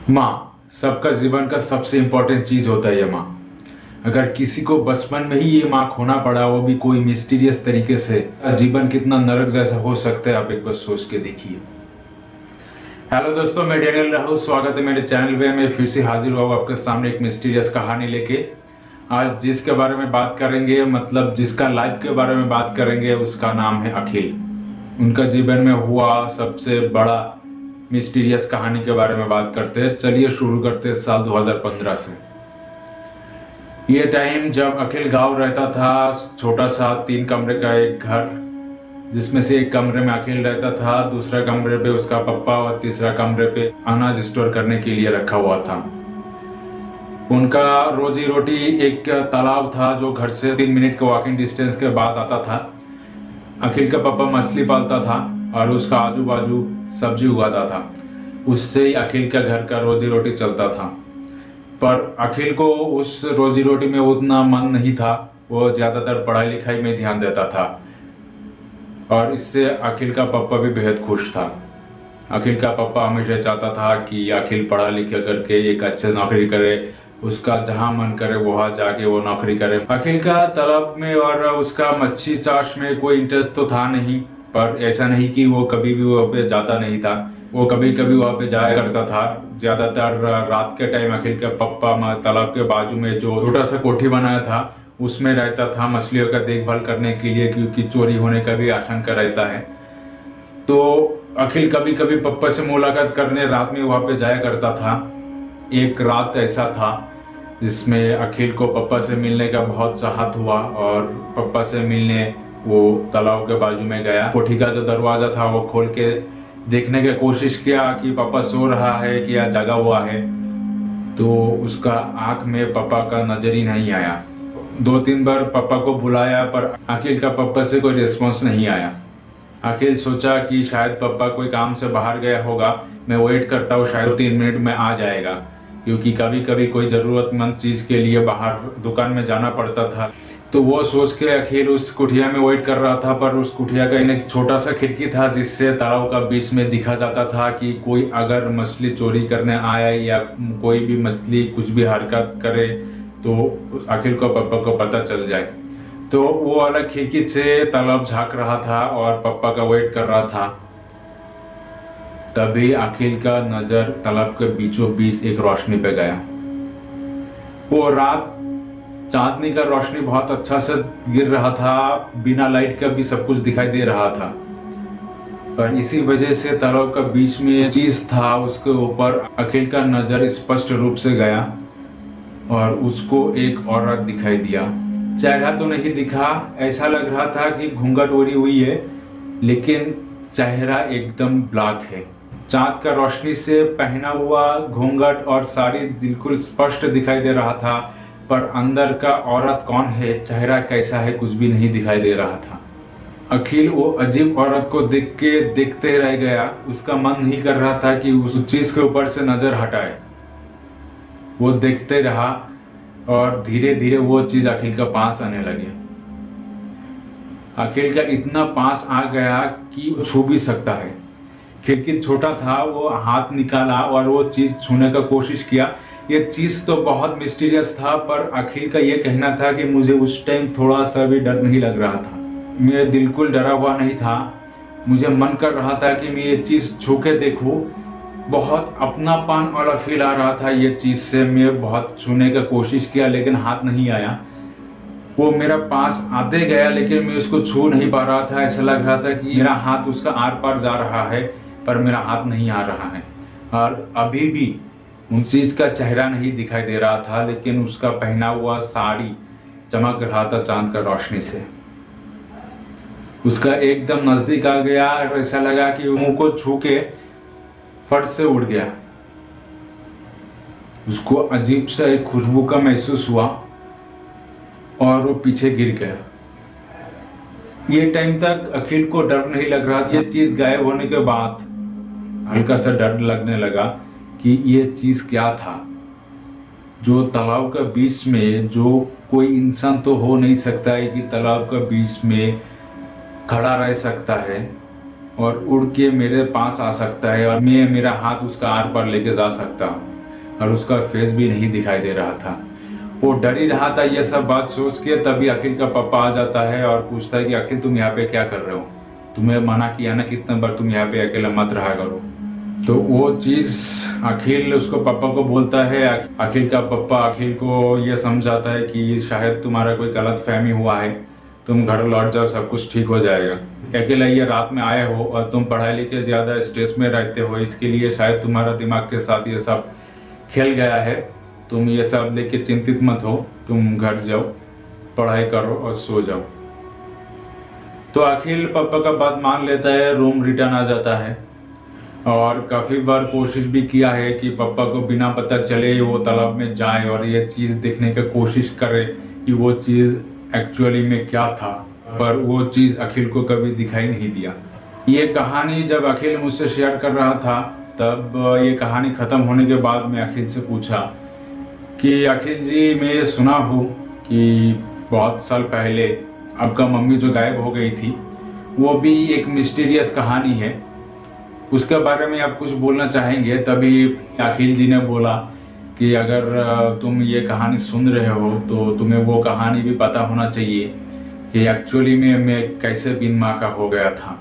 माँ सबका जीवन का सबसे इम्पोर्टेंट चीज होता है ये माँ। अगर किसी को बचपन में ही ये माँ खोना पड़ा, वो भी कोई मिस्टीरियस तरीके से, जीवन कितना नरक जैसा हो सकता है आप एक बार सोच के देखिए। हेलो दोस्तों, मैं डेनियल राहुल, स्वागत है मेरे चैनल पे। मैं फिर से हाजिर हुआ आपके सामने एक मिस्टीरियस कहानी लेके। आज जिसके बारे में बात करेंगे, मतलब जिसका लाइफ के बारे में बात करेंगे, उसका नाम है अखिल। उनका जीवन में हुआ सबसे बड़ा मिस्टीरियस कहानी के बारे में बात करते हैं। चलिए शुरू करते हैं साल 2015 से। ये टाइम जब अखिल गांव रहता था, छोटा सा 3 कमरे का एक घर, जिसमें से एक कमरे में अखिल रहता था, दूसरा कमरे पे उसका पप्पा और तीसरा कमरे पे अनाज स्टोर करने के लिए रखा हुआ था। उनका रोजी रोटी एक तालाब था जो घर से 3 मिनट के वॉकिंग डिस्टेंस के बाद आता था। अखिल का पापा मछली पालता था और उसका आजू बाजू सब्जी उगाता था। उससे ही अखिल का घर का रोजी रोटी चलता था। पर अखिल को उस रोजी रोटी में उतना मन नहीं था। वो ज़्यादातर पढ़ाई लिखाई में ध्यान देता था और इससे अखिल का पापा भी बेहद खुश था। अखिल का पापा हमेशा चाहता था कि अखिल पढ़ा लिखा करके एक अच्छे नौकरी करे, उसका जहां मन करे वहां जाके वो नौकरी करे। अखिल का तालाब में और उसका मच्छी चाष में कोई इंटरेस्ट तो था नहीं, पर ऐसा नहीं कि वो कभी भी वहाँ पे जाता नहीं था। वो कभी कभी वहाँ पे जाया करता था। ज्यादातर रात के टाइम अखिल का पप्पा तालाब के बाजू में जो छोटा सा कोठी बनाया था उसमें रहता था मछलियों का देखभाल करने के लिए, क्योंकि चोरी होने का भी आशंका रहता है। तो अखिल कभी कभी पप्पा से मुलाकात करने रात में वहाँ पे जाया करता था। एक रात ऐसा था जिसमें अखिल को पप्पा से मिलने का बहुत चाहत हुआ और पप्पा से मिलने वो तालाब के बाजू में गया। कोठी का जो दरवाजा था वो खोल के देखने की कोशिश किया कि पापा सो रहा है कि या जगा हुआ है। तो उसका आंख में पापा का नजर ही नहीं आया। 2-3 बार पापा को बुलाया पर अखिल का पापा से कोई रिस्पॉन्स नहीं आया। अखिल सोचा कि शायद पापा कोई काम से बाहर गया होगा, मैं वेट करता हूँ, शायद 3 मिनट में आ जाएगा, क्योंकि कभी कभी कोई ज़रूरतमंद चीज़ के लिए बाहर दुकान में जाना पड़ता था। तो वो सोच के अखिल उस कुटिया में वेट कर रहा था। पर उस कुटिया का एक छोटा सा खिड़की था जिससे तालाब का बीच में दिखा जाता था कि कोई अगर मछली चोरी करने आया या कोई भी मछली कुछ भी हरकत करे तो अखिल को पापा को पता चल जाए। तो वो अलग खिड़की से तालाब झांक रहा था और पापा का वेट कर रहा था। तभी अखिल का नजर तालाब के बीचों बीच एक रोशनी पे गया। वो रात चांदनी का रोशनी बहुत अच्छा से गिर रहा था, बिना लाइट का भी सब कुछ दिखाई दे रहा था। पर इसी वजह से तालाब का बीच में चीज था, उसके ऊपर अखिल का नजर स्पष्ट रूप से गया और उसको एक औरत दिखाई दिया। चेहरा तो नहीं दिखा, ऐसा लग रहा था कि घूंघट ओढ़ी हुई है, लेकिन चेहरा एकदम ब्लैक है। चांद का रोशनी से पहना हुआ घूंघट और साड़ी बिल्कुल स्पष्ट दिखाई दे रहा था, पर अंदर का औरत कौन है, चेहरा कैसा है, कुछ भी नहीं दिखाई दे रहा था। अखिल वो अजीब औरत को देख के देखते रह गया। उसका मन नहीं कर रहा था कि उस चीज के ऊपर से नजर हटाए। वो देखते रहा और धीरे धीरे वो चीज अखिल का पास आने लगी। अखिल का इतना पास आ गया कि वो छू भी सकता है। खिड़की छोटा था, वो हाथ निकाला और वो चीज छूने का कोशिश किया। ये चीज तो बहुत मिस्टीरियस था, पर अखिल का ये कहना था कि मुझे उस टाइम थोड़ा सा भी डर नहीं लग रहा था। मैं बिल्कुल डरा हुआ नहीं था। मुझे मन कर रहा था कि मैं ये चीज छू के देखूं। बहुत अपनापन वाला फील आ रहा था ये चीज से। मैं बहुत छूने का कोशिश किया लेकिन हाथ नहीं आया। वो मेरा पास आते गया लेकिन मैं उसको छू नहीं पा रहा था। ऐसा लग रहा था कि मेरा हाथ उसका आर पार जा रहा है, पर मेरा हाथ नहीं आ रहा है। और अभी भी उन चीज का चेहरा नहीं दिखाई दे रहा था, लेकिन उसका पहना हुआ साड़ी चमक रहा था चांद का रोशनी से। उसका एकदम नजदीक आ गया और ऐसा लगा कि मुंह को छू के फट से उड़ गया। उसको अजीब सा एक खुशबू का महसूस हुआ और वो पीछे गिर गया। ये टाइम तक अखिल को डर नहीं लग रहा था। ये चीज गायब होने के बाद हल्का सा डर लगने लगा कि ये चीज क्या था। जो तालाब का बीच में, जो कोई इंसान तो हो नहीं सकता है कि तालाब का बीच में खड़ा रह सकता है और उड़ के मेरे पास आ सकता है और मैं मेरा हाथ उसका आर पार लेके जा सकता हूँ। और उसका फेस भी नहीं दिखाई दे रहा था। वो डर ही रहा था ये सब बात सोच के। तभी अखिल का पापा आ जाता है और पूछता है कि अखिल तुम यहाँ पे क्या कर रहे हो, तुम्हें मना किया ना कितने बार तुम यहाँ पे अकेला मत रहा करो। तो वो चीज़ अखिल उसको पापा को बोलता है। अखिल का पापा अखिल को ये समझाता है कि शायद तुम्हारा कोई गलत फहमी हुआ है, तुम घर लौट जाओ, सब कुछ ठीक हो जाएगा। अकेला ये रात में आए हो और तुम पढ़ाई लिखे ज़्यादा स्ट्रेस में रहते हो, इसके लिए शायद तुम्हारा दिमाग के साथ ये सब खेल गया है। तुम ये सब लेके चिंतित मत हो, तुम घर जाओ, पढ़ाई करो और सो जाओ। तो अखिल पापा का बात मान लेता है, रूम रिटर्न आ जाता है। और काफ़ी बार कोशिश भी किया है कि पापा को बिना पता चले वो तालाब में जाए और ये चीज़ देखने की कोशिश करे कि वो चीज़ एक्चुअली में क्या था, पर वो चीज़ अखिल को कभी दिखाई नहीं दिया। ये कहानी जब अखिल मुझसे शेयर कर रहा था, तब ये कहानी ख़त्म होने के बाद मैं अखिल से पूछा कि अखिल जी, मैं ये सुना हूँ कि बहुत साल पहले आपका मम्मी जो गायब हो गई थी, वो भी एक मिस्टीरियस कहानी है, उसके बारे में आप कुछ बोलना चाहेंगे? तभी अखिल जी ने बोला कि अगर तुम ये कहानी सुन रहे हो तो तुम्हें वो कहानी भी पता होना चाहिए कि एक्चुअली में मैं कैसे बिन माँ का हो गया था।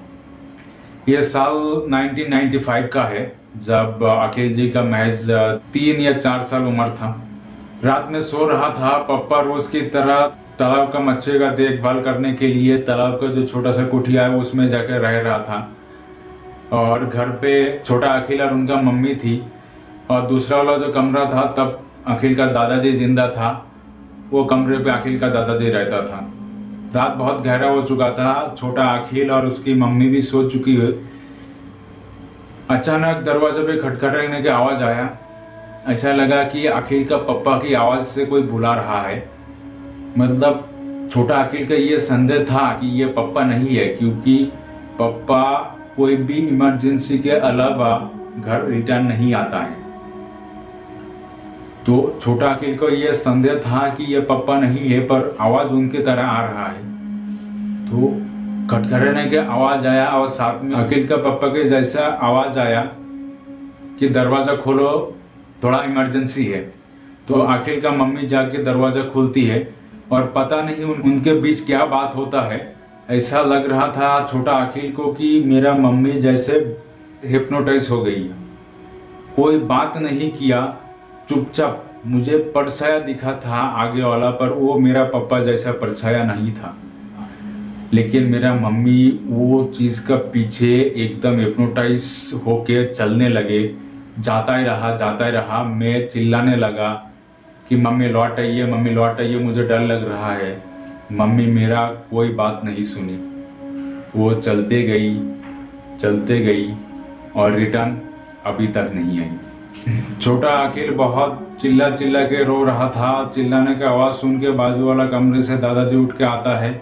ये साल 1995 का है, जब अखिल जी का महज 3 या 4 साल उम्र था। रात में सो रहा था। पापा रोज की तरह तालाब का मच्छी का देखभाल करने के लिए तालाब का जो छोटा सा कुटिया है उसमें जाकर रह रहा था। और घर पे छोटा अखिल और उनका मम्मी थी। और दूसरा वाला जो कमरा था, तब अखिल का दादाजी जिंदा था, वो कमरे पे अखिल का दादाजी रहता था। रात बहुत गहरा हो चुका था, छोटा अखिल और उसकी मम्मी भी सो चुकी है। अचानक दरवाजे पे खटखटाने की आवाज़ आया। ऐसा लगा कि अखिल का पप्पा की आवाज़ से कोई बुला रहा है। मतलब छोटा अखिल का ये संदेह था कि ये पप्पा नहीं है, क्योंकि पप्पा कोई भी इमरजेंसी के अलावा घर रिटर्न नहीं आता है। तो छोटा अखिल को यह संदेह था कि यह पप्पा नहीं है, पर आवाज उनके तरह आ रहा है। तो खटखटाने की आवाज आया और साथ में अखिल का पप्पा के जैसा आवाज आया कि दरवाजा खोलो, थोड़ा इमरजेंसी है। तो अखिल का मम्मी जाके दरवाजा खोलती है और पता नहीं उनके बीच क्या बात होता है। ऐसा लग रहा था छोटा अखिल को कि मेरा मम्मी जैसे हिप्नोटाइज हो गई है। कोई बात नहीं किया, चुपचाप। मुझे परछाया दिखा था आगे वाला, पर वो मेरा पापा जैसा परछाया नहीं था। लेकिन मेरा मम्मी वो चीज़ का पीछे एकदम हिप्नोटाइज होके चलने लगे। जाता ही रहा। मैं चिल्लाने लगा कि मम्मी लौट आइए, मम्मी लौट आइए, मुझे डर लग रहा है। मम्मी मेरा कोई बात नहीं सुनी। वो चलते गई और रिटर्न अभी तक नहीं आई। छोटा अखिल बहुत चिल्ला के रो रहा था। चिल्लाने की आवाज़ सुन के बाजू वाला कमरे से दादाजी उठ के आता है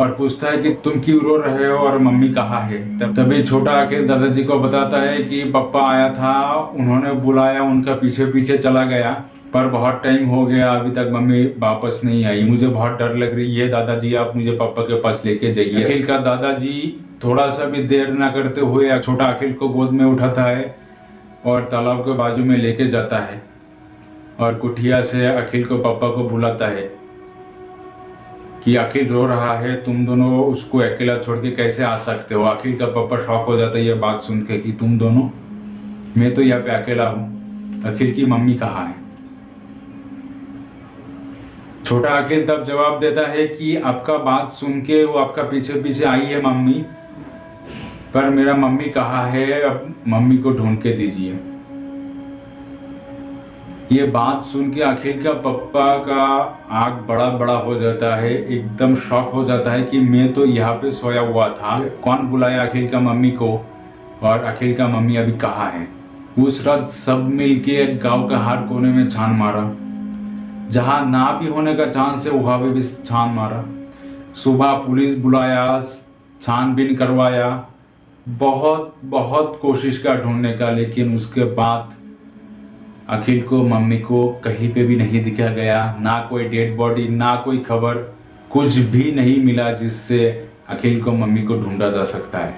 और पूछता है कि तुम क्यों रो रहे हो और मम्मी कहाँ है? तभी छोटा अखिल दादाजी को बताता है कि पापा आया था, उन्होंने बुलाया, उनका पीछे चला गया, पर बहुत टाइम हो गया, अभी तक मम्मी वापस नहीं आई। मुझे बहुत डर लग रही है, दादाजी आप मुझे पापा के पास लेके जाइए। अखिल का दादाजी थोड़ा सा भी देर ना करते हुए छोटा अखिल को गोद में उठाता है और तालाब के बाजू में लेके जाता है और कुटिया से अखिल को पापा को बुलाता है कि अखिल रो रहा है, तुम दोनों उसको अकेला छोड़ के कैसे आ सकते हो? अखिल का पापा शॉक हो जाता है ये बात सुन के कि तुम दोनों, मैं तो यहाँ पे अकेला हूँ, अखिल की मम्मी कहाँ है? छोटा अखिल तब जवाब देता है कि आपका बात सुन के वो आपका पीछे आई है मम्मी, पर मेरा मम्मी कहाँ है, अब मम्मी को ढूंढ के दीजिए। ये बात सुन के अखिल का पप्पा का आँख बड़ा हो जाता है, एकदम शॉक हो जाता है कि मैं तो यहाँ पे सोया हुआ था, कौन बुलाया अखिल का मम्मी को, और अखिल का मम्मी अभी कहाँ है? उस रात सब मिलके गांव का हर कोने में छान मारा, जहाँ ना भी होने का चांस है वहाँ भी छान मारा। सुबह पुलिस बुलाया, छानबीन करवाया, बहुत कोशिश का ढूंढने का, लेकिन उसके बाद अखिल को मम्मी को कहीं पे भी नहीं दिखा गया। ना कोई डेड बॉडी, ना कोई खबर, कुछ भी नहीं मिला जिससे अखिल को मम्मी को ढूंढा जा सकता है।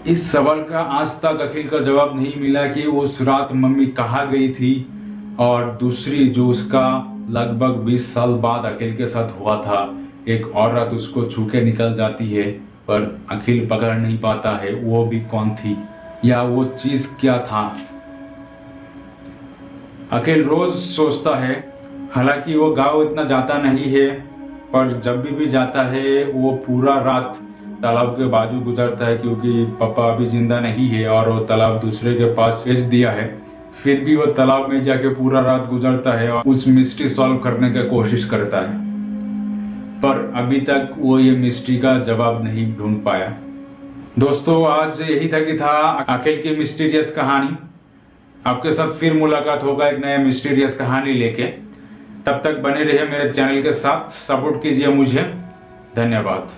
इस सवाल का आज तक अखिल का जवाब नहीं मिला कि उस रात मम्मी कहाँ गई थी, और दूसरी जो उसका लगभग 20 साल बाद अखिल के साथ हुआ था, एक औरत उसको छू के निकल जाती है पर अखिल पकड़ नहीं पाता है, वो भी कौन थी या वो चीज क्या था। अखिल रोज सोचता है, हालांकि वो गांव इतना जाता नहीं है, पर जब भी जाता है वो पूरा रात तालाब के बाजू गुजरता है, क्योंकि पापा अभी जिंदा नहीं है और वो तालाब दूसरे के पास बेच दिया है। फिर भी वो तालाब में जाके पूरा रात गुजरता है और उस मिस्ट्री सॉल्व करने की कोशिश करता है, पर अभी तक वो ये मिस्ट्री का जवाब नहीं ढूंढ पाया। दोस्तों, आज यही था कि था अखिल की मिस्टीरियस कहानी। आपके साथ फिर मुलाकात होगा एक नया मिस्टीरियस कहानी लेके। तब तक बने रहिए मेरे चैनल के साथ, सपोर्ट कीजिए मुझे। धन्यवाद।